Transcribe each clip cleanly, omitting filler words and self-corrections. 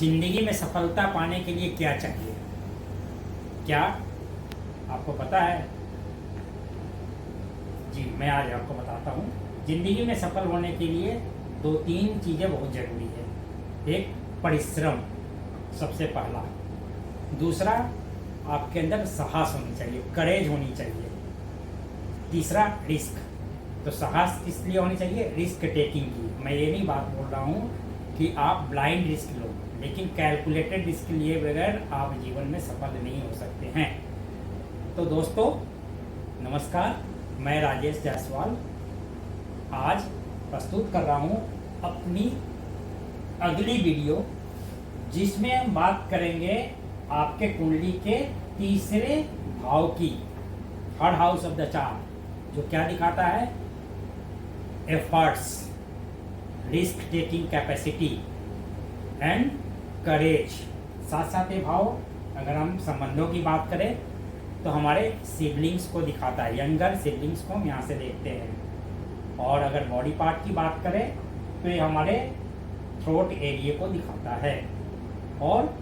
जिंदगी में सफलता पाने के लिए क्या चाहिए? क्या आपको पता है? जी, मैं आज आपको बताता हूँ। जिंदगी में सफल होने के लिए दो तीन चीज़ें बहुत ज़रूरी है। एक, परिश्रम सबसे पहला। दूसरा, आपके अंदर साहस होनी चाहिए, करेज होनी चाहिए। तीसरा, रिस्क। तो साहस किस लिए होनी चाहिए? रिस्क टेकिंग की। मैं ये नहीं बात बोल रहा हूँ कि आप ब्लाइंड रिस्क लो, लेकिन कैलकुलेटेड रिस्क लिए बगैर आप जीवन में सफल नहीं हो सकते हैं। तो दोस्तों नमस्कार, मैं राजेश जायसवाल आज प्रस्तुत कर रहा हूँ अपनी अगली वीडियो, जिसमें हम बात करेंगे आपके कुंडली के तीसरे भाव की, third house of the chart, जो क्या दिखाता है? Efforts, risk taking capacity and courage. साथ साथ ये भाव, अगर हम संबंधों की बात करें तो हमारे सिबलिंग्स को दिखाता है, यंगर सिबलिंग्स को हम यहाँ से देखते हैं। और अगर बॉडी पार्ट की बात करें तो ये हमारे थ्रोट एरिया को दिखाता है, और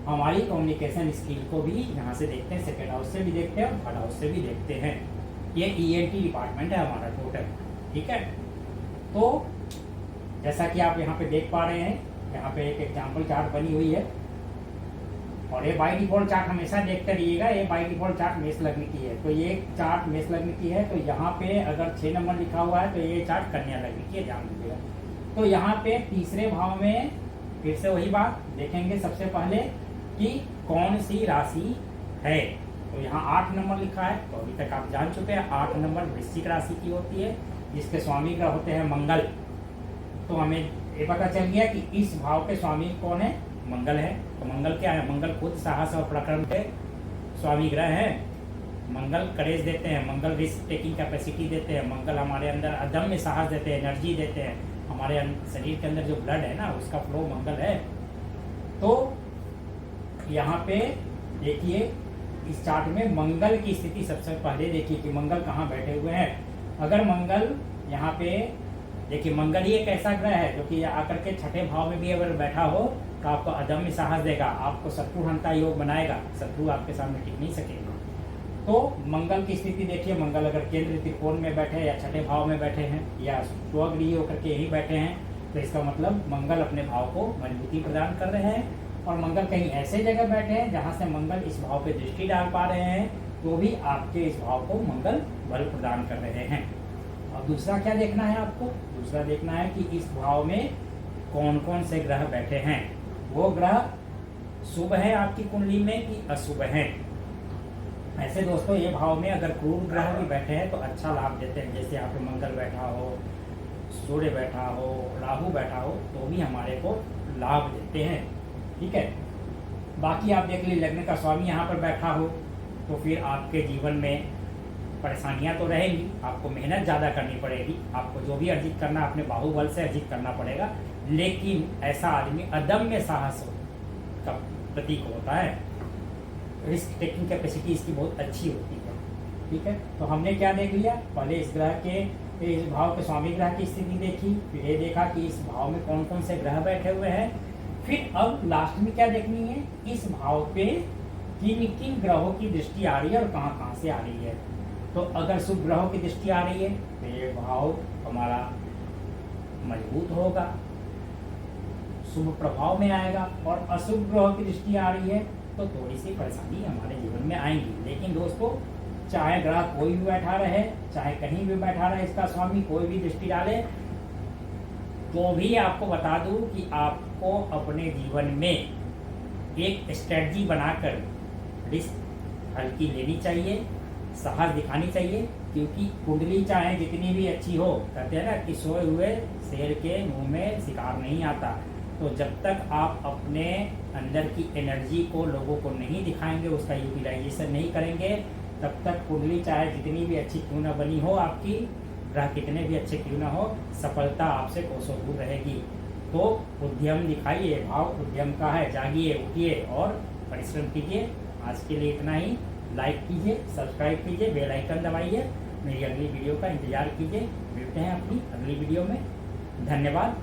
हमारी कम्युनिकेशन स्किल को भी यहाँ से देखते हैं। सेकेंड हाउस से भी देखते हैं और थर्ड हाउस से भी देखते हैं। ये ENT डिपार्टमेंट है हमारा टोटल, ठीक है। तो जैसा कि आप यहाँ पे देख पा रहे हैं, यहाँ पे एक एग्जाम्पल चार्ट बनी हुई है, और ये बाई डिफॉल्ट चार्ट हमेशा देखते रहिएगा। ये बाई डिफॉल्ट चार्ट मेष लग्न की है, तो ये चार्ट मेष लग्न की है। तो यहाँ पे अगर 6 नंबर लिखा हुआ है तो ये चार्ट कन्या लग्न की है, ध्यान दीजिएगा। तो यहाँ पे तीसरे भाव में फिर से वही बात देखेंगे सबसे पहले कि कौन सी राशि है। तो यहाँ 8 नंबर लिखा है, तो अभी तक आप जान चुके हैं 8 नंबर वृश्चिक राशि की होती है, जिसके स्वामी ग्रह होते हैं मंगल। तो हमें ये पता चल गया कि इस भाव के स्वामी कौन है? मंगल है। तो मंगल क्या है? मंगल खुद साहस और पराक्रम के स्वामी ग्रह है। मंगल करेज देते हैं, मंगल रिस्क टेकिंग कैपेसिटी देते हैं, मंगल हमारे अंदर अदम्य साहस देते हैं, एनर्जी देते हैं। हमारे शरीर के अंदर जो ब्लड है ना, उसका फ्लो मंगल है। तो यहाँ पे देखिए इस चार्ट में मंगल की स्थिति सबसे पहले देखिए कि मंगल कहाँ बैठे हुए हैं। अगर मंगल यहाँ पे देखिए, मंगल ही एक ऐसा ग्रह है जो कि आकर के छठे भाव में भी अगर बैठा हो तो आपको अदम्य साहस देगा, आपको शत्रु हंता योग बनाएगा, शत्रु आपके सामने टिक नहीं सकेगा। तो मंगल की स्थिति देखिए, मंगल अगर केंद्र त्रिकोण में बैठे या छठे भाव में बैठे हैं या स्वगृही होकर के यही बैठे हैं, तो इसका मतलब मंगल अपने भाव को मजबूती प्रदान कर रहे हैं। और मंगल कहीं ऐसे जगह बैठे हैं जहाँ से मंगल इस भाव पे दृष्टि डाल पा रहे हैं, तो भी आपके इस भाव को मंगल बल प्रदान कर रहे हैं। और दूसरा क्या देखना है आपको? दूसरा देखना है कि इस भाव में कौन कौन से ग्रह बैठे हैं। वो ग्रह शुभ है आपकी कुंडली में कि अशुभ है। ऐसे दोस्तों ये भाव में अगर क्रूर ग्रह भी बैठे हैं तो अच्छा लाभ देते हैं। जैसे यहाँ पे मंगल बैठा हो, सूर्य बैठा हो, राहु बैठा हो, तो भी हमारे को लाभ देते हैं, ठीक है। बाकी आप देख लीजिए, लग्न का स्वामी यहाँ पर बैठा हो तो फिर आपके जीवन में परेशानियां तो रहेंगी, आपको मेहनत ज़्यादा करनी पड़ेगी, आपको जो भी अर्जित करना अपने बाहुबल से अर्जित करना पड़ेगा। लेकिन ऐसा आदमी अदम्य साहस का प्रतीक होता है, रिस्क टेकिंग कैपेसिटी इसकी बहुत अच्छी होती है, ठीक है। तो हमने क्या देख लिया? पहले इस ग्रह के, इस भाव के स्वामी ग्रह की स्थिति देखी, फिर ये देखा कि इस भाव में कौन कौन से ग्रह बैठे हुए हैं। फिर अब लास्ट में क्या देखनी है? इस भाव पे किन किन ग्रहों की दृष्टि आ रही है और कहाँ कहाँ से आ रही है। तो अगर शुभ ग्रहों की दृष्टि आ रही है तो ये भाव हमारा मजबूत होगा, शुभ प्रभाव में आएगा। और अशुभ ग्रहों की दृष्टि आ रही है तो थोड़ी सी परेशानी हमारे जीवन में आएंगी। लेकिन दोस्तों, चाहे ग्रह कोई भी बैठा रहे, चाहे कहीं भी बैठा रहे, इसका स्वामी कोई भी दृष्टि डाले, तो भी आपको बता दूं कि आपको अपने जीवन में एक स्ट्रेटजी बनाकर रिस्क हल्की लेनी चाहिए, साहस दिखानी चाहिए। क्योंकि कुंडली चाहे जितनी भी अच्छी हो, कहते हैं ना कि सोए हुए शेर के मुंह में शिकार नहीं आता। तो जब तक आप अपने अंदर की एनर्जी को लोगों को नहीं दिखाएंगे, उसका यूटिलाइजेशन नहीं करेंगे, तब तक कुंडली चाहे जितनी भी अच्छी क्यों ना बनी हो, आपकी ग्रह कितने भी अच्छे क्यों ना हो, सफलता आपसे कोसों दूर रहेगी। तो उद्यम दिखाइए, भाव उद्यम का है, जागिए, उठिए और परिश्रम कीजिए। आज के लिए इतना ही। लाइक कीजिए, सब्सक्राइब कीजिए, बेल आइकन दबाइए, मेरी अगली वीडियो का इंतजार कीजिए। मिलते हैं अपनी अगली वीडियो में। धन्यवाद।